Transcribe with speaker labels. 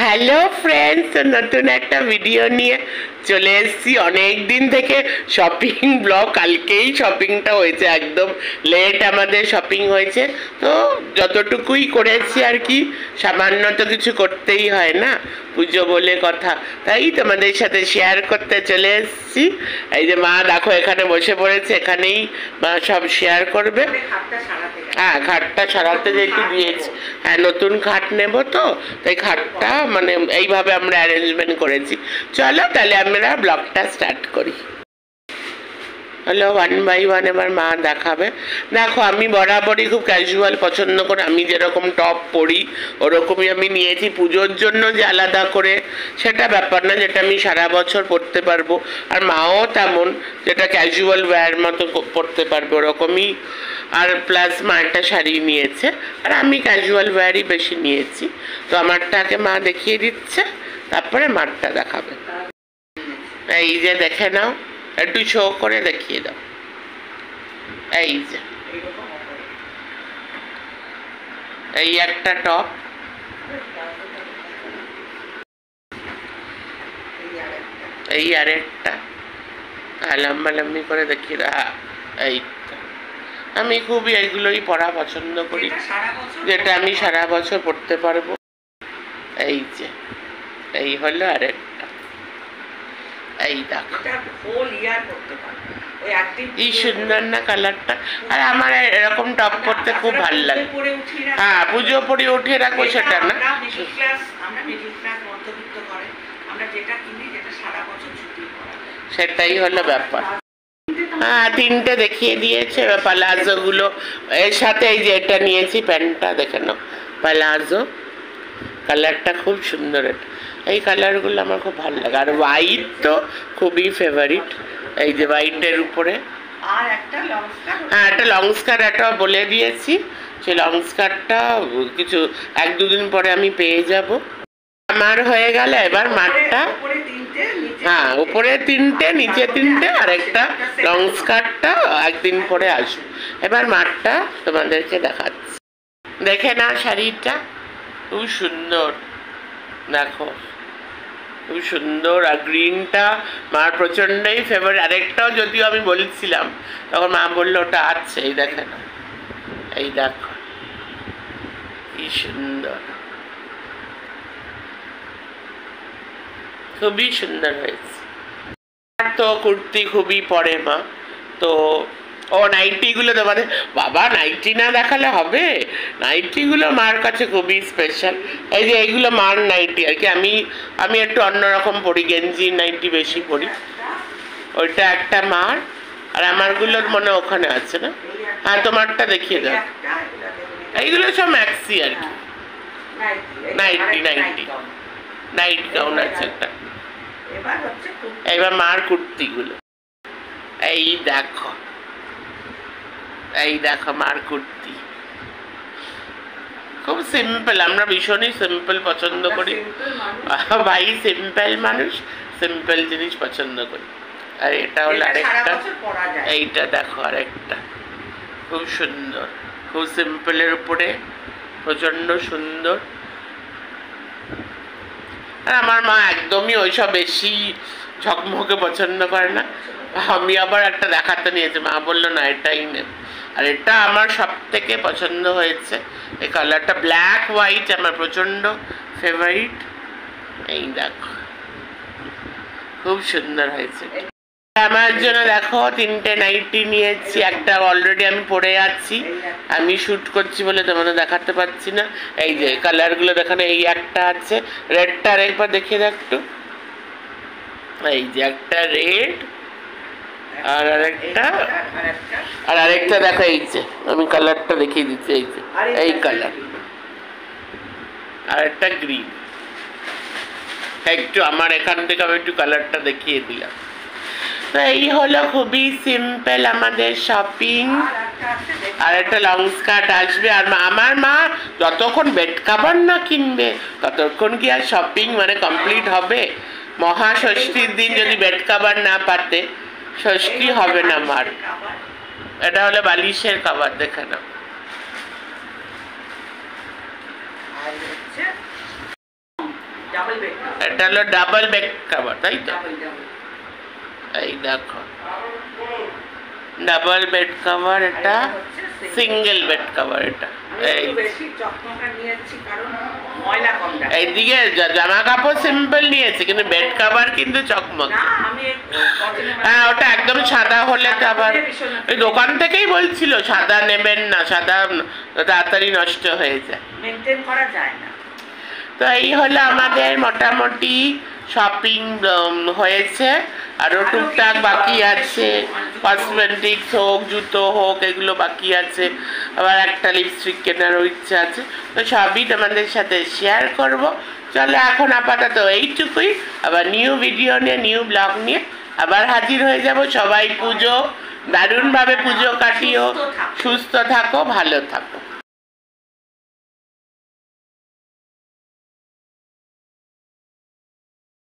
Speaker 1: Hello friends, নতুন একটা video নিয়ে চলে এসেছি। অনেক দিন থেকে শপিং ব্লগ, কালকেই শপিংটা হয়েছে, একদম লেট আমাদের শপিং হয়েছে। তো যতটুকুই করেছি আর কি, সামান্য তো কিছু করতেই হয় না, পুজো বলে কথা, তাই তোমাদের সাথে শেয়ার করতে চলে এসেছি। এই যে মা দেখো এখানে বসে পড়েছে, এখানেই মা সব শেয়ার করবে। হ্যাঁ, খাটটা সারাতে যেহেতু দিয়েছি, হ্যাঁ নতুন খাট নেব, তো তাই খাটটা মানে এইভাবে আমরা অ্যারেঞ্জমেন্ট করেছি। চলো তাহলে আমরা ব্লগটা স্টার্ট করি। হলো ওয়ান বাই ওয়ান এবার মা দেখাবে। দেখো আমি বরাবরই খুব ক্যাজুয়াল পছন্দ করি, আমি যেরকম টপ পরি ওরকমই আমি নিয়েছি। পুজোর জন্য যে আলাদা করে সেটা ব্যাপার না, যেটা আমি সারা বছর পরতে পারবো, আর মাও তেমন, যেটা ক্যাজুয়াল ওয়্যার মতো পরতে পারবে ওরকমই। আর প্লাস মা একটা শাড়ি নিয়েছে, আর আমি ক্যাজুয়াল ওয়্যারই বেশি নিয়েছি। তো আমারটাকে মা দেখিয়ে দিচ্ছে, তারপরে মারটা দেখাবে। এই যে দেখে নাও, একটু শো করে দেখিয়ে দাও। এই যে এই একটা টপ, এই আরেকটা লম্বা লম্বি করে দেখিয়ে দাও। হ্যাঁ, এই তো। আমি খুবই এইগুলোই পরা পছন্দ করি, যেটা আমি সারা বছর পরতে পারবো। এই যে এই হলো আরেকটা, এই দেখো কি সুন্দর না কালারটা। আর আমার এরকম টপ পরতে খুব ভালো লাগে। হ্যাঁ, পুজো পরে উঠে রাখবো সেটা না, সেটাই হলো ব্যাপার। হ্যাঁ, তিনটে দেখিয়ে দিয়েছে পালাজো গুলো, এর সাথে এই যে এটা নিয়েছি প্যান্টটা দেখে নাও, পালাজো কালারটা খুব সুন্দর। এই কালারগুলো আমার খুব ভালো লাগে। আর হোয়াইট তো খুবই ফেভারিট, এই যে হোয়াইটের উপরে। হ্যাঁ, একটা লং স্কার্ট একটা বলে দিয়েছি, সেই লং স্কার্টটা কিছু এক দুদিন পরে আমি পেয়ে যাব। আমার হয়ে গেল এবার মাঠটা। হ্যাঁ, উপরে তিনটে নিচে তিনটে, আর একটা লং স্কার্টটা একদিন পরে আসবো। এবার মাঠটা তোমাদেরকে দেখাচ্ছি, দেখে না শাড়িটা খুব সুন্দর, দেখো খুব সুন্দর। আর গ্রিনটা মার প্রচণ্ডই ফেভারিট। আরেকটাও যদিও আমি বলছিলাম, তখন মা বললো ওটা আছে, এই দেখে না, এই দেখো কি সুন্দর, খুবই সুন্দর হয়েছে। তো কুর্তি খুবই পরে মা, তো ও নাইটিগুলো তোমাদের, বাবা নাইটি না দেখালে হবে, নাইটিগুলো মার কাছে খুবই স্পেশাল। এই যে এইগুলো মার নাইটি আর কি, আমি একটু অন্যরকম পরি, গেঞ্জি নাইটি বেশি পরি। ওইটা একটা মার, আর আমারগুলোর মনে ওখানে আছে না। হ্যাঁ, তোমারটা দেখিয়ে দাও। এইগুলো সব ম্যাক্সি আর কি, নাইটি নাইটি নাইট গাউন আছে একটা। এবার মার কুর্তিগুলো, এই দেখো এই দেখো মার কুর্তি, খুব সিম্পল, আমরা ভীষণই সিম্পল পছন্দ করি ভাই, সিম্পল মানুষ, সিম্পল জিনিস পছন্দ করি। আর এটা হলো আরেকটা, এইটা দেখো আরেকটা খুব সুন্দর, খুব সিম্পলের উপরে প্রচন্ড সুন্দর। আর আমার মা একদমই ওইসব বেশি ঝকমকে পছন্দ করে না। আমি আবার একটা দেখাতে নিয়েছি, মা বললো না এটাই নেব। আর এটা আমার সব থেকে পছন্দ হয়েছে, এই কালারটা ব্ল্যাক হোয়াইট আমার প্রচণ্ড ফেভারিট। এই দেখো খুব সুন্দর হয়েছে। আমার জন্য দেখো তিনটে নাইটি নিয়েছি, একটা অলরেডি আমি পরে আছি, আমি শ্যুট করছি বলে তোমাদের দেখাতে পারছি না। এই যে কালারগুলো দেখানো, এই একটা আছে রেডটা, আরেকবার দেখিয়ে দাও একটু। এই যে একটা রেড, আর আরেকটা দেখো, এই যে আমি কালারটা দেখিয়ে দিচ্ছি, এই যে এই কালার, আর একটা গ্রিন। একটু আমার এখান থেকে আমি একটু কালারটা দেখিয়ে দিলাম। তো এই হলো খুবই সিম্পল আমাদের শপিং। আর একটা লং স্কার্ট আসবে। আর আমার মা যতক্ষণ বেড কাভার না কিনবে ততক্ষণ কি আর শপিং মানে কমপ্লিট হবে? মহাষষ্ঠীর দিন যদি বেড কাভার না পাতে ষষ্ঠী হবে না মার। এটা হলো বালিশের কাভার, দেখে নাও।
Speaker 2: ডাবল বেড
Speaker 1: এটা হলো ডাবল বেড কভার, তাই তো?
Speaker 2: ডাবল ডাবল
Speaker 1: এই দেখো ডাবল বেড কভার, এটা সিঙ্গেল বেড কভার। এটা এই
Speaker 2: একটু বেশি চকমকা নিয়েছি কারণ ময়লা কম থাকে।
Speaker 1: এইদিকে জামা কাপড় সিম্পল নিয়েছে কিন্তু বেড কভার কিন্তু চকমক।
Speaker 2: না আমি একটু
Speaker 1: হ্যাঁ ওটা একদম সাদা হলে তো আবার ওই দোকান থেকেই বলছিল সাদা নেবেন না, সাদা তাড়াতাড়ি নষ্ট হয়ে যায়,
Speaker 2: মেনটেন করা যায় না।
Speaker 1: তো এই হলো আমাদের মোটামুটি শপিং হয়েছে, আরও টুকটাক বাকি আছে, কসমেটিক্স হোক জুতো হোক এগুলো বাকি আছে, আবার একটা লিপস্টিক কেনারও ইচ্ছা আছে, তো সবই তোমাদের সাথে শেয়ার করব। চলো এখন আপাতত এইটুকুই, আবার নিউ ভিডিও নিয়ে নিউ ব্লগ নিয়ে আবার হাজির হয়ে যাব। সবাই পুজো দারুণভাবে পুজো কাটিও, সুস্থ থাকো, ভালো থাকো।